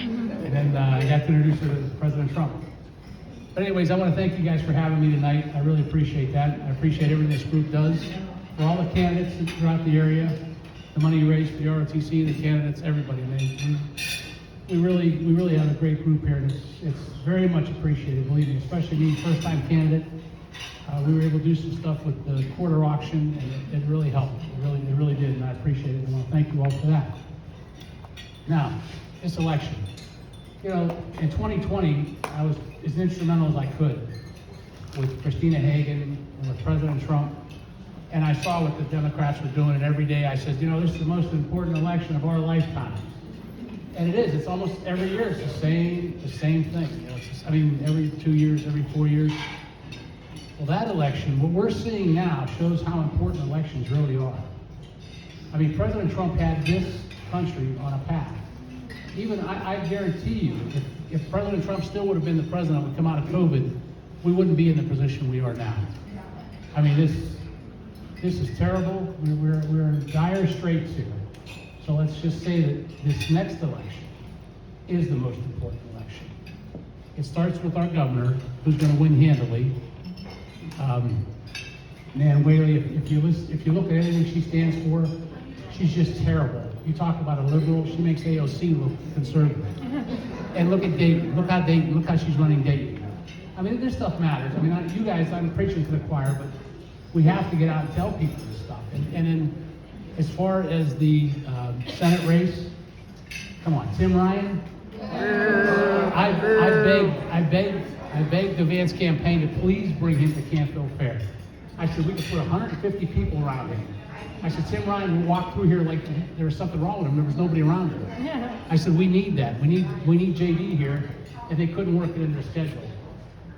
And then I got to introduce her to President Trump. But anyways, I want to thank you guys for having me tonight. I really appreciate that. I appreciate everything this group does for all the candidates throughout the area, the money you raise for the ROTC, the candidates, everybody. I mean, we really have a great group here, and it's very much appreciated, believe me, especially me, first-time candidate. We were able to do some stuff with the quarter auction, and it really helped. It really did, and I appreciate it. I want to thank you all for that. Now, this election. You know, in 2020, I was as instrumental as I could with Christina Hagan and with President Trump, and I saw what the Democrats were doing, and every day I said, you know, this is the most important election of our lifetime. And it is. It's almost every year. It's the same thing. You know, every 2 years, every 4 years. Well, that election, what we're seeing now shows how important elections really are. I mean, President Trump had this country on a path. Even, I guarantee you, if President Trump still would have been the president and would come out of COVID, we wouldn't be in the position we are now. I mean, this is terrible. We're in dire straits here. So let's just say that this next election is the most important election. It starts with our governor, who's going to win handily. Man, Whaley, if you look at anything she stands for, she's just terrible. You talk about a liberal, she makes AOC look conservative. And look at Dayton. Look how she's running Dayton. I mean, this stuff matters. I mean, you guys, I'm preaching to the choir, but we have to get out and tell people this stuff. And then, as far as the Senate race, come on, Tim Ryan. I begged the Vance campaign to please bring him to Canfield Fair. I said we could put 150 people around him. I said Tim Ryan walked through here like there was something wrong with him. There was nobody around him. I said we need that. We need JD here, and they couldn't work it in their schedule.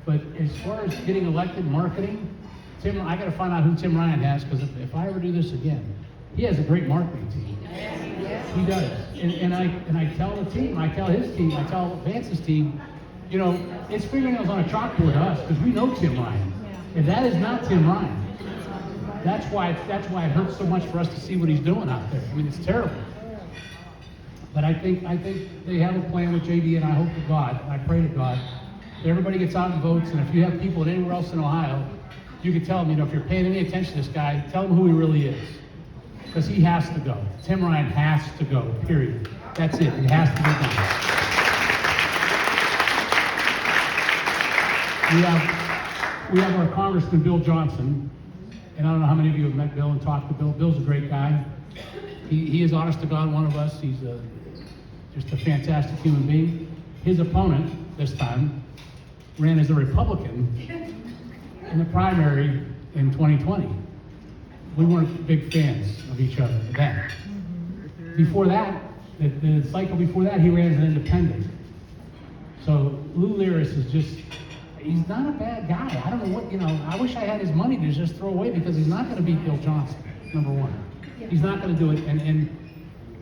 But as far as getting elected, marketing, I got to find out who Tim Ryan has, because if I ever do this again, he has a great marketing team. He does. And I tell the team, I tell his team, I tell Vance's team, you know, it's fingernails on a chalkboard to us, because we know Tim Ryan. And that is not Tim Ryan. That's why it hurts so much for us to see what he's doing out there. I mean, it's terrible. But I think they have a plan with JD, and I hope to God, and I pray to God, that everybody gets out and votes. And if you have people anywhere else in Ohio, you can tell them, you know, if you're paying any attention to this guy, tell him who he really is. Because he has to go. Tim Ryan has to go, period. That's it. It has to be done. We have our Congressman Bill Johnson, and I don't know how many of you have met Bill and talked to Bill. Bill's a great guy. He is, honest to God, one of us. He's just a fantastic human being. His opponent this time ran as a Republican in the primary in 2020. We weren't big fans of each other then. Before that, the cycle before that, he ran as an independent. So Lou Liris is just, he's not a bad guy. I don't know what, you know, I wish I had his money to just throw away, because he's not going to beat Bill Johnson, number one. He's not going to do it. And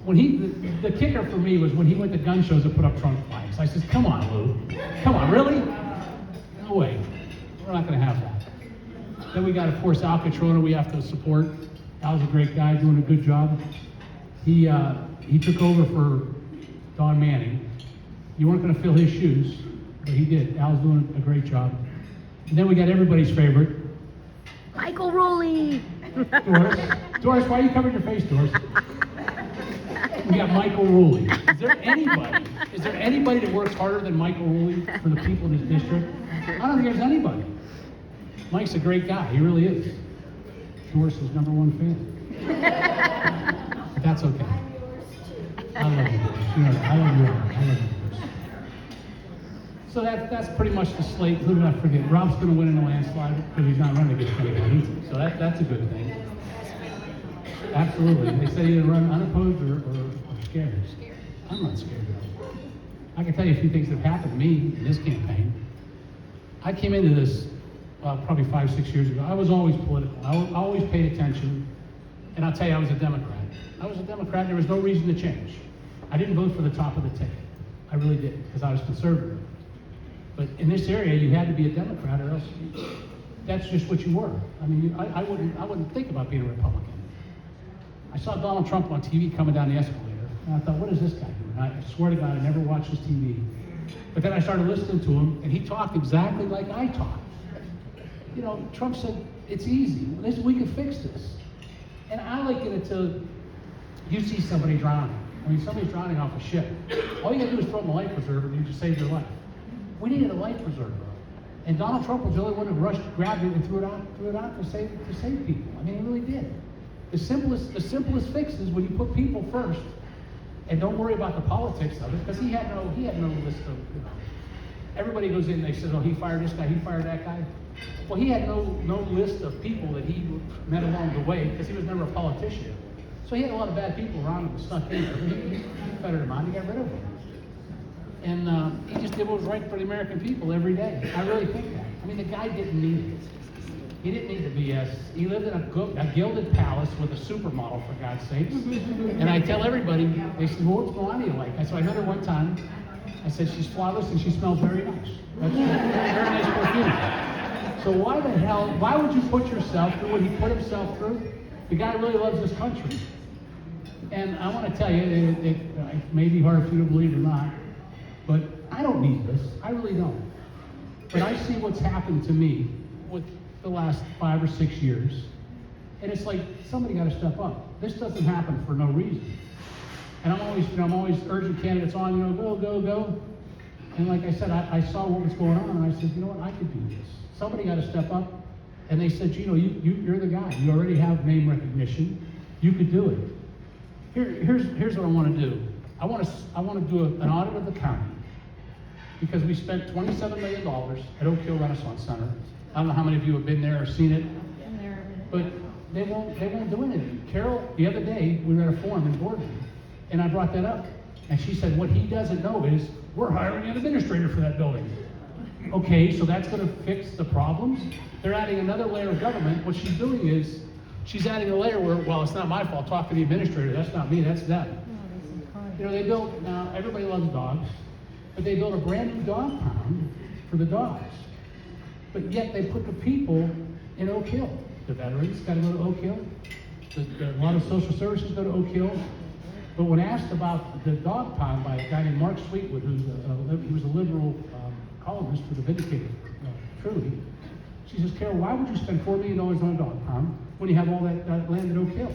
when the kicker for me was when he went to gun shows and put up Trump flags. I said, come on, Lou. Come on, really? No way. We're not going to have that. Then we got, of course, Al Catrona we have to support. Al's a great guy, doing a good job. He took over for Don Manning. You weren't going to fill his shoes, but he did. Al's doing a great job. And then we got everybody's favorite, Michael Rowley. Doris, why are you covering your face, Doris? We got Michael Rowley. Is there anybody that works harder than Michael Rowley for the people in his district? I don't think there's anybody. Mike's a great guy. He really is. Doris is number one fan. But that's okay. I love you, Doris. You know that. I love you. Doris. So that's pretty much the slate. Who did I forget? Rob's going to win in a landslide because he's not running against anybody. So that's a good thing. Absolutely. They say either run unopposed or scared. I'm not scared at all. I can tell you a few things that have happened to me in this campaign. I came into this probably 5-6 years ago. I was always political. I always paid attention. And I'll tell you, I was a Democrat. I was a Democrat. There was no reason to change. I didn't vote for the top of the ticket. I really didn't, because I was conservative. But in this area, you had to be a Democrat, or else that's just what you were. I mean, I wouldn't think about being a Republican. I saw Donald Trump on TV coming down the escalator, and I thought, what is this guy doing? and I swear to God, I never watched his TV. But then I started listening to him, and he talked exactly like I talk. You know, Trump said, it's easy. We can fix this. And I liken it to, you see somebody drowning. I mean, somebody's drowning off a ship. All you gotta do is throw them a life preserver, and you just save their life. We needed a life preserver. And Donald Trump was the only one who rushed, grabbed it, and threw it out to save people. I mean, he really did. The simplest fix is when you put people first, and don't worry about the politics of it, because he had no list of, you know. Everybody goes in, they say, oh, he fired this guy, he fired that guy. Well, he had no list of people that he met along the way, because he was never a politician. So he had a lot of bad people around him that snuck in there. He fettered him out, he got rid of them. And he just did what was right for the American people every day. I really think that. I mean, the guy didn't need it. He didn't need the BS. He lived in a gilded palace with a supermodel, for God's sakes. And I tell everybody, they said, well, what's Melania like? So I met her one time. I said, she's flawless and she smells very nice. That's very nice perfume. So why the hell, why would you put yourself through what he put himself through? The guy really loves this country. And I want to tell you, it may be hard for you to believe or not, but I don't need this. I really don't. But I see what's happened to me with the last 5 or 6 years, and it's like somebody got to step up. This doesn't happen for no reason. And I'm always urging candidates on, go. And like I said, I saw what was going on, and I said, you know what, I could do this. Somebody got to step up. And they said, you're the guy. You already have name recognition. You could do it. Here's what I want to do. I want to do an audit of the county, because we spent $27 million at Oak Hill Renaissance Center. I don't know how many of you have been there or seen it, but they won't do anything. Carol, the other day, we were at a forum in Gordon, and I brought that up. And she said, what he doesn't know is we're hiring an administrator for that building. Okay, so that's going to fix the problems? They're adding another layer of government. What she's doing is, she's adding a layer where, well, it's not my fault, talk to the administrator. That's not me, that's them. You know, they built, now everybody loves dogs, but they built a brand new dog pound for the dogs. But yet they put the people in Oak Hill. The veterans got to go to Oak Hill. A lot of social services go to Oak Hill. But when asked about the dog pound by a guy named Mark Sweetwood, he was a liberal columnist for the Vindicator Truly, she says, Carol, why would you spend $4 million on a dog pound when you have all that land at Oak Hill?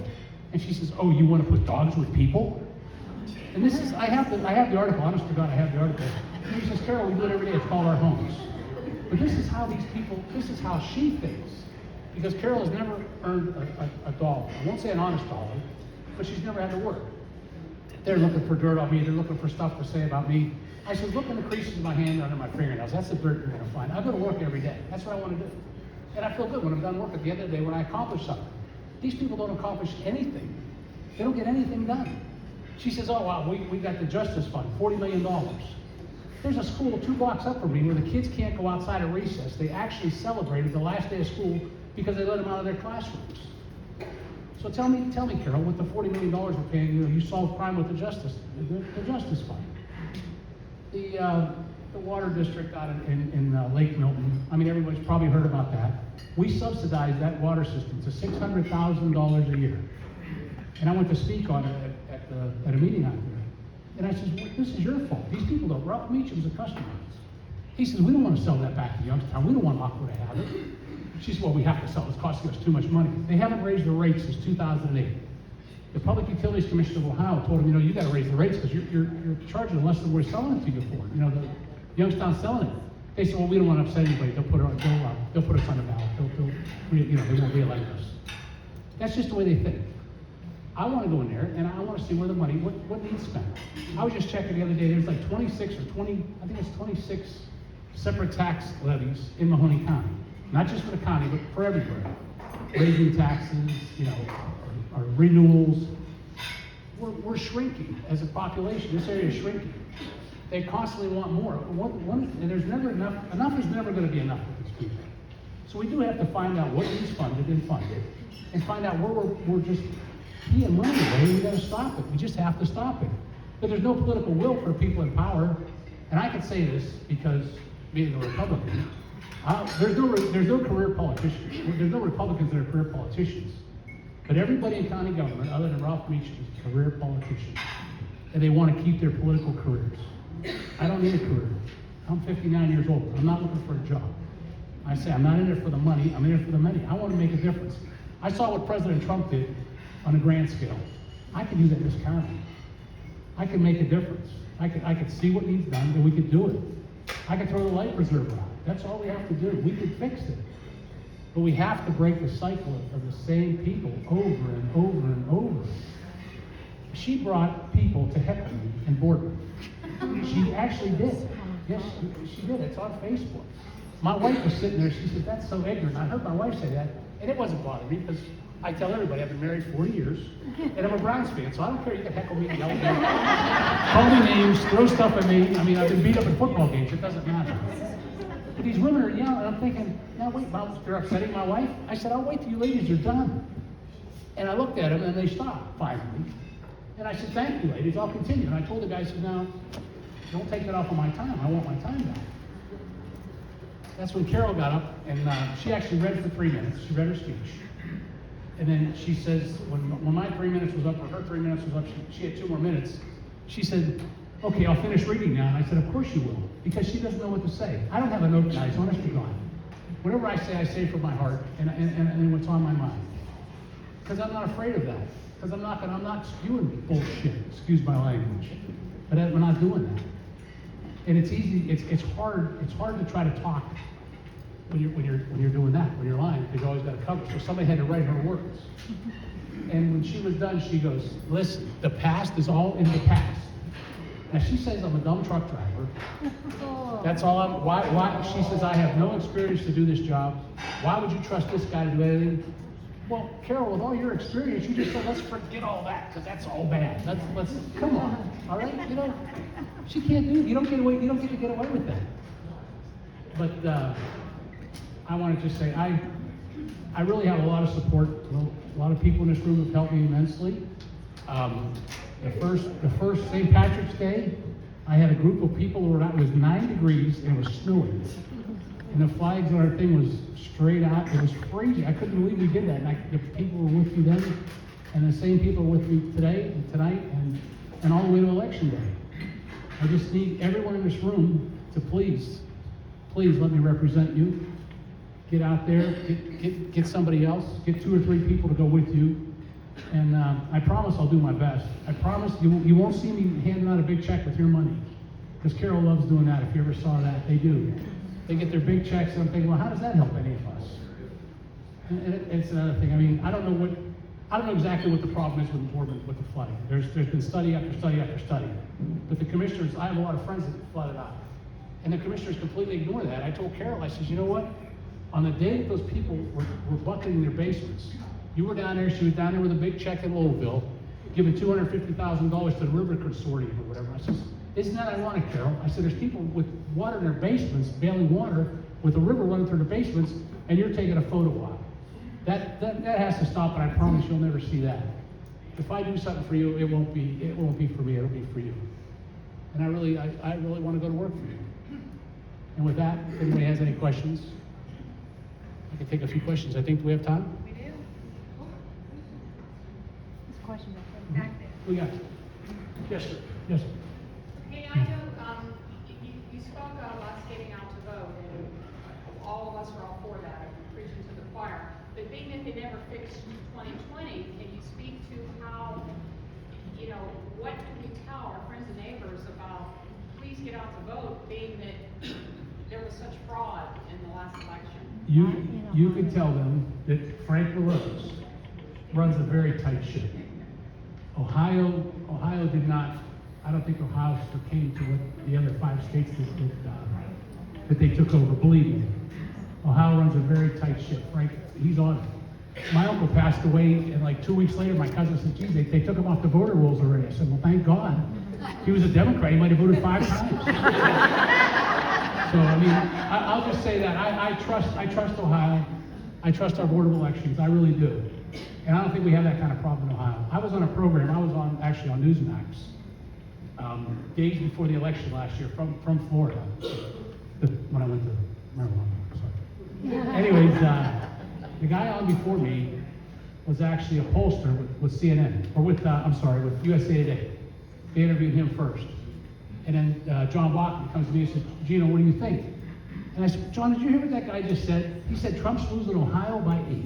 And she says, oh, you want to put dogs with people? And this is, I have the article, honest to God, I have the article. And she says, Carol, we do it every day, it's called Our Homes. But this is how these people, this is how she thinks. Because Carol has never earned a dollar. I won't say an honest dollar, but she's never had to work. They're looking for dirt on me, they're looking for stuff to say about me. I said, look in the creases of my hand under my fingernails. That's the dirt you're going to find. I go to work every day. That's what I want to do. And I feel good when I'm done work at the end of the day when I accomplish something. These people don't accomplish anything. They don't get anything done. She says, oh, wow, we got the Justice Fund, $40 million. There's a school 2 blocks up from me where the kids can't go outside at recess. They actually celebrated the last day of school because they let them out of their classrooms. So tell me, Carol, with the $40 million we're paying, you solve crime with the Justice Fund. The water district out in Lake Milton, I mean, everybody's probably heard about that. We subsidize that water system to $600,000 a year. And I went to speak on it at a meeting out there. And I said, well, this is your fault. These people don't. Ralph Meacham's a customer. He says, we don't want to sell that back to Youngstown. We don't want Aqua to have it. She said, well, we have to sell it. It's costing us too much money. They haven't raised the rates since 2008. The Public Utilities Commission of Ohio told them, you got to raise the rates because you're charging less than we're selling it to you for. The Youngstown's selling it. They said, well, we don't want to upset anybody. They'll put us on the ballot. They won't reelect us. That's just the way they think. I want to go in there and I want to see where the money, what needs spent. I was just checking the other day, there's like 26 or 20, I think it's 26 separate tax levies in Mahoney County. Not just for the county, but for everywhere. Raising taxes, or renewals. We're shrinking as a population. This area is shrinking. They constantly want more. And there's never enough. Enough is never going to be enough for these people. So we do have to find out what needs funded and fund it, and find out where we're just peeing money away. We got to stop it. We just have to stop it. But there's no political will for the people in power. And I can say this because being a Republican, there's no career politicians. There's no Republicans that are career politicians. But everybody in county government, other than Ralph Meacham, is a career politician. and they want to keep their political careers. I don't need a career. I'm 59 years old. I'm not looking for a job. I say I'm not in it for the money. I'm in it for the money. I want to make a difference. I saw what President Trump did on a grand scale. I can do that in this county. I can make a difference. I could see what needs done, and we could do it. I could throw the life preserver out. That's all we have to do. We could fix it. But we have to break the cycle of the same people over and over and over. She brought people to heckle me and board me. She actually did. Yes, she did. It's on Facebook. My wife was sitting there. She said, "That's so ignorant." I heard my wife say that, and it wasn't bothering me because I tell everybody I've been married 40 years, and I'm a Browns fan, so I don't care. You can heckle me, yell at me, call me names, throw stuff at me. I mean, I've been beat up in football games. It doesn't matter. But these women are yelling, and I'm thinking, now wait, Mom, they're upsetting my wife? I said, I'll wait till you ladies are done. And I looked at them, and they stopped, finally. And I said, thank you, ladies, I'll continue. And I told the guy, I said, now, don't take that off of my time. I want my time back. That's when Carol got up, and she actually read for 3 minutes. She read her speech. And then she says, when my 3 minutes was up, or her 3 minutes was up, she had 2 more minutes. She said, okay, I'll finish reading now. And I said, of course you will, because she doesn't know what to say. I don't have a note, guys, honest to God. Whatever I say from my heart and what's on my mind. Because I'm not afraid of that. Because I'm not spewing bullshit, excuse my language. But we're not doing that. And it's easy, it's hard to try to talk when you're doing that, when you're lying, because you always got to cover. So somebody had to write her words. And when she was done, she goes, listen, the past is all in the past. Now she says I'm a dumb truck driver. That's all why she says I have no experience to do this job. Why would you trust this guy to do anything? Well, Carol, with all your experience, you just said, let's forget all that, because that's all bad. Let's come on, all right? You know, she can't do it. You don't get to get away with that. But I want to just say, I really have a lot of support. A lot of people in this room have helped me immensely. The first St. Patrick's Day, I had a group of people who were out. It was 9 degrees and it was snowing. And the flags on our thing was straight out. It was crazy. I couldn't believe we did that. And the people were with me then, and the same people are with me today and tonight and all the way to Election Day. I just need everyone in this room to please let me represent you. Get out there, get somebody else, get 2 or 3 people to go with you. And I promise I'll do my best. I promise you won't see me handing out a big check with your money. Because Carol loves doing that. If you ever saw that, they do. They get their big checks, and I'm thinking, well, how does that help any of us? And it's another thing. I mean, I don't know exactly what the problem is with the flooding. There's been study after study after study. But the commissioners, I have a lot of friends that flooded out. And the commissioners completely ignore that. I told Carol, I said, you know what? On the day that those people were bucketing their basements, you were down there, she was down there with a big check in Lowellville, giving $250,000 to the River Consortium or whatever. I said, isn't that ironic, Carol? I said, there's people with water in their basements, bailing water, with a river running through their basements, and you're taking a photo op. That has to stop, and I promise you'll never see that. If I do something for you, it won't be for me, it'll be for you. And I really want to go to work for you. And with that, if anybody has any questions, I can take a few questions. I think, do we have time? We do. There's a question Back there. We got it. Yes, sir. Yes, sir. Hey, I know, you spoke of us getting out to vote, and all of us are all for that, preaching to the choir. But being that they never fixed 2020, can you speak to how, what can we tell our friends and neighbors about, please get out to vote, being that there was such fraud in the last election? You can tell them that Frank LaRose runs a very tight ship. Ohio did not, I don't think Ohio came to what the other 5 states that they took over, believe me. Ohio runs a very tight ship. Frank, he's on it. My uncle passed away, and like 2 weeks later, my cousin said, geez, they took him off the voter rolls already. I said, well, thank God. He was a Democrat. He might have voted 5 times. So, I mean, I'll just say that. I trust Ohio. I trust our Board of Elections. I really do. And I don't think we have that kind of problem in Ohio. I was on a program. I was actually on Newsmax days before the election last year from Florida when I went to Maryland. Sorry. Anyways, the guy on before me was actually a pollster with CNN, or with USA Today. They interviewed him first. And then John Bachman comes to me and says, Gino, what do you think? And I said, John, did you hear what that guy just said? He said Trump's losing Ohio by 8.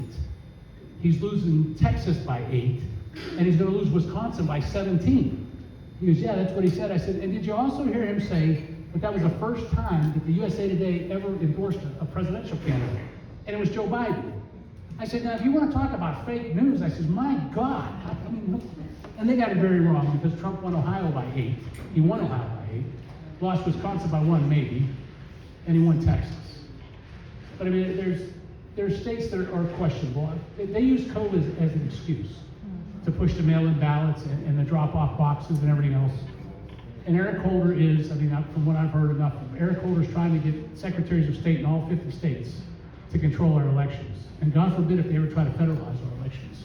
He's losing Texas by 8. And he's going to lose Wisconsin by 17. He goes, yeah, that's what he said. I said, and did you also hear him say that was the first time that the USA Today ever endorsed a presidential candidate? And it was Joe Biden. I said, now, if you want to talk about fake news, I said, my God. I mean, and they got it very wrong because Trump won Ohio by 8. He won Ohio by 8. Lost Wisconsin by 1, maybe. And he won Texas. But I mean, there's states that are questionable. They use COVID as an excuse to push the mail-in ballots and the drop-off boxes and everything else. And Eric Holder is, I mean, from what I've heard enough of, Eric Holder is trying to get secretaries of state in all 50 states to control our elections. And God forbid if they ever try to federalize our elections.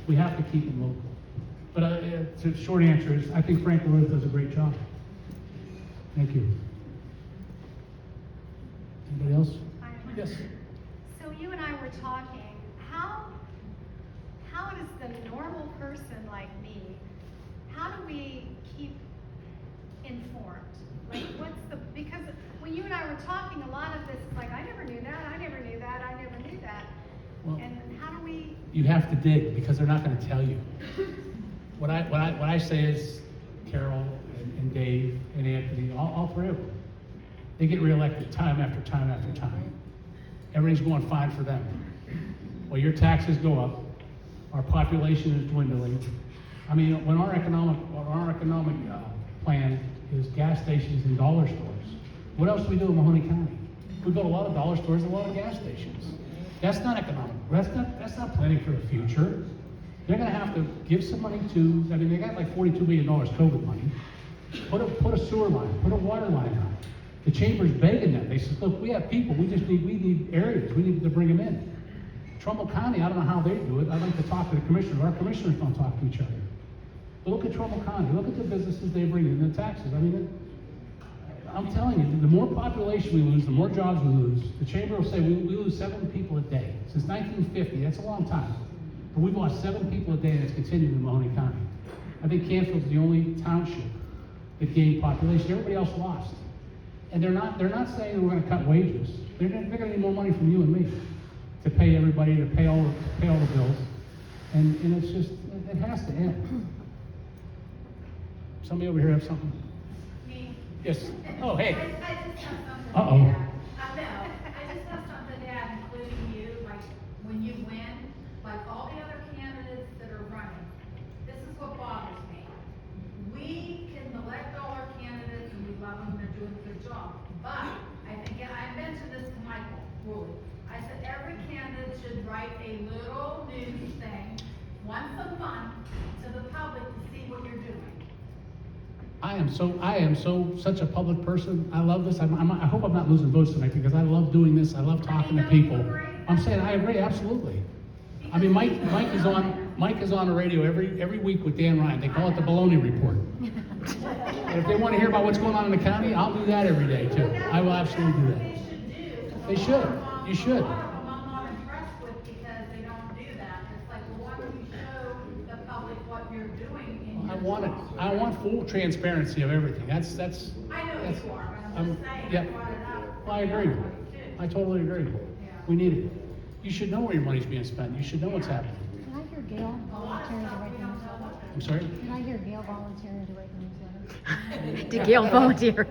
We have to keep them local. But the short answer is, I think Frank LaRose does a great job. Thank you. Anybody else? Yes. So you and I were talking, how does the normal person like me, how do we keep informed? Like because when you and I were talking, a lot of this is like, I never knew that, I never knew that, I never knew that. Well, and how do we? You have to dig because they're not going to tell you. What I say is Carol and Dave and Anthony, all three of them, they get reelected time after time after time. Everything's going fine for them. Well, your taxes go up, our population is dwindling. I mean, when our economic plan is gas stations and dollar stores, what else do we do in Mahoney County? We built a lot of dollar stores and a lot of gas stations. That's not economic. That's not planning for the future. They're going to have to give some money to. I mean, they got like $42 million COVID money. Put a sewer line, put a water line out. The chamber's begging them. They said, look, we have people. We need areas. We need to bring them in. Trumbull County, I don't know how they do it. I'd like to talk to the commissioner. Our commissioners don't talk to each other. But look at Trumbull County. Look at the businesses they bring in, the taxes. I mean, I'm telling you, the more population we lose, the more jobs we lose. The chamber will say we lose 7 people a day. Since 1950, that's a long time. But we've lost 7 people a day, and it's continuing in Mahoney County. I think Canfield's the only township that gained population. Everybody else lost. And they're not saying that we're going to cut wages. They're going to need more money from you and me to pay everybody, to pay all the bills. And it's just, it has to end. Somebody over here have something? Me. Yes. Oh, hey. I just have something Uh-oh. to add. I just have something to add, including you, like, when you win, like all the other candidates that are running, this is what bothers me. We can elect all our candidates and we love them, they're doing a good job. But I think, and I mentioned this to Michael Ruley, I said every candidate should write a little news thing once a month to the public to see what you're doing. I am such a public person. I love this. I hope I'm not losing votes tonight because I love doing this. I love talking to people. I'm saying I agree, absolutely. I mean, Mike is on the radio every week with Dan Ryan. They call it the Baloney Report. And if they want to hear about what's going on in the county, I'll do that every day too. I will absolutely do that. They should. You should. I'm not impressed with because they don't do that. It's like, well, why don't you show the public what you're doing in your job? I want full transparency of everything. That's. I know you are, but I'm just saying, yeah. I brought it up. Well, I agree. I totally agree. We need it. You should know where your money's being spent. You should know what's happening. Can I hear Gail volunteering to write the newsletter? I'm sorry? Can I hear Gail volunteering to write the newsletter? Did Gail volunteer?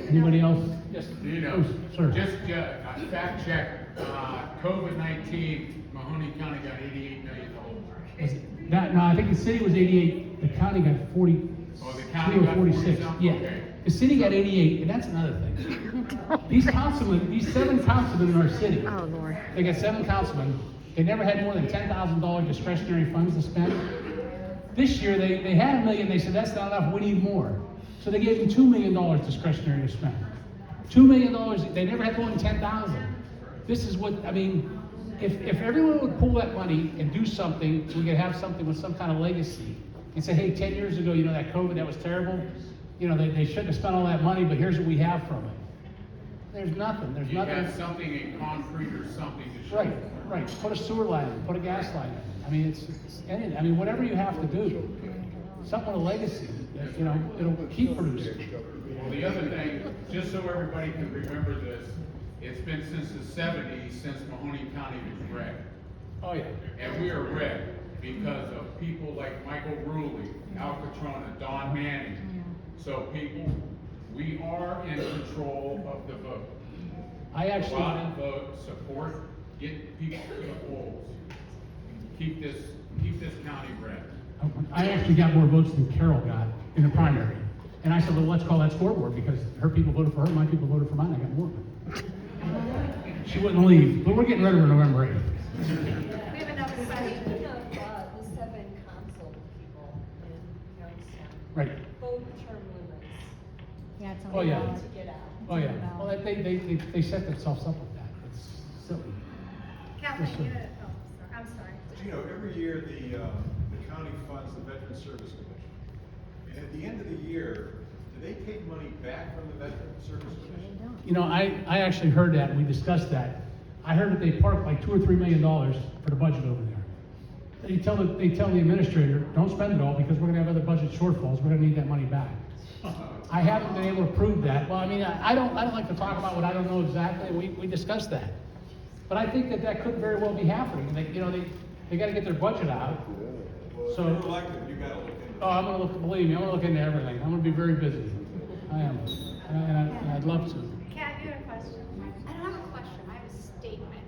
Anybody else? Yes. You know, Sir. just fact check, COVID-19, Mahoney County got $88 million. Was it that? No, I think the city was 88. The county got 40. Oh, the county got 46. 40-something? Yeah. Okay. The city got 88, and that's another thing. These 7 councilmen in our city. Oh, Lord. They got 7 councilmen. They never had more than $10,000 discretionary funds to spend. This year, they had $1 million. They said, that's not enough. We need more. So they gave them $2 million discretionary to spend. $2 million, they never had more than $10,000. This is what, I mean, if everyone would pull that money and do something, we could have something with some kind of legacy. And say, hey, 10 years ago, that COVID, that was terrible. They shouldn't have spent all that money, but here's what we have from it. There's nothing. There's You nothing. have something in concrete or something to show. Right. Put a sewer line in, put a gas line in. I mean, it's anything. I mean, whatever you have to do. something with a legacy, that, you know, it'll keep producing. Well, the other thing, just so everybody can remember this, it's been since the 70s since Mahoney County was red. Oh, yeah. And we are red because of people like Michael Ruley, Al Catrona, Don Manning. So people, we are in control of the vote. I actually, Go out and vote, support, get people to the polls. Keep this county red. I actually got more votes than Carol got in the primary. And I said, well, let's call that scoreboard, because her people voted for her, my people voted for mine, I got more. She wouldn't leave, but we're getting rid of her November 8th. We have another question. Speaking of the 7 council people in Youngstown, Right. vote term limits Yeah, it's on Oh, the yeah. ballot. to get out. Oh, yeah. Well, they set themselves up with that. It's silly. Kathleen, Yes, sir. you had, oh, sorry, I'm sorry. You know, every year the county funds the Veteran Service Commission. And at the end of the year, do they take money back from the Veteran Service Commission? You know, I actually heard that, and we discussed that. I heard that they parked like $2 or $3 million for the budget over there. They tell the administrator, don't spend it all, because we're gonna have other budget shortfalls, we're gonna need that money back. I haven't been able to prove that. Well, I mean, I don't like to talk about what I don't know exactly, we discussed that. But I think that could very well be happening, they gotta get their budget out. Well, if So- you're elected, you gotta look into it. Oh, I'm gonna look, believe me, I'm gonna look into everything, I'm gonna be very busy. I am, and I'd love to. Kat, you had a question? I don't have a question, I have a statement.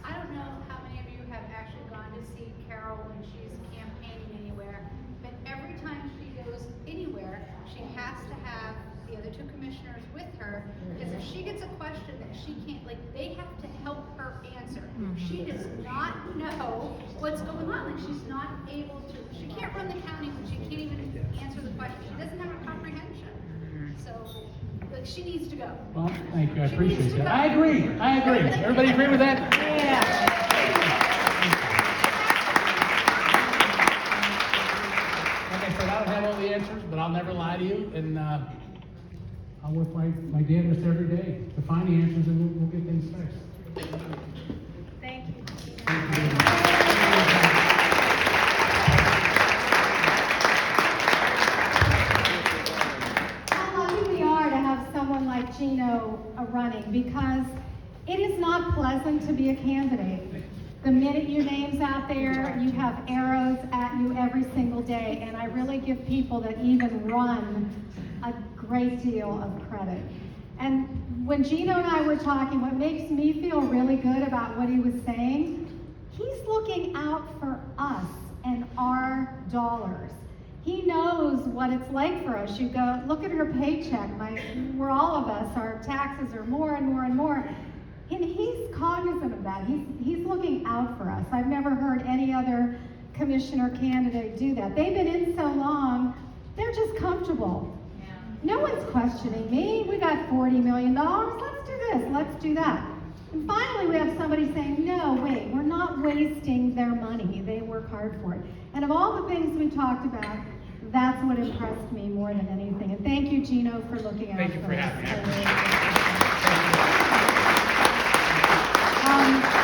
I don't know how many of you have actually gone to see Carol when she's campaigning anywhere, but every time she goes anywhere, she has to have the other 2 commissioners with her, because if she gets a question that she can't, like, they have to help her answer. She does not know what's going on, like, she's not able to, she can't run the county when she can't even answer the question, she doesn't have a comprehension. So, like, she needs to go. Well, thank you, I She needs appreciate to that. go. I agree. Everybody agree with that? Like I said, I don't have all the answers, but I'll never lie to you, and I'll work my damnedest every day to find the answers, and we'll get things fixed. Thank you. How lucky we are to have someone like Gino running, because it is not pleasant to be a candidate. The minute your name's out there, you have arrows at you every single day, and I really give people that even run a great deal of credit. And when Gino and I were talking, what makes me feel really good about what he was saying, he's looking out for us and our dollars. He knows what it's like for us. You go, look at her paycheck. We're all of us, our taxes are more and more and more. And he's cognizant of that. He's looking out for us. I've never heard any other commissioner candidate do that. They've been in so long, they're just comfortable. No one's questioning me. We got $40 million. Let's do this. Let's do that. And finally, we have somebody saying, no, wait, we're not wasting their money. They work hard for it. And of all the things we talked about, that's what impressed me more than anything. And thank you, Gino, for looking out for us. Thank you for having me. Um,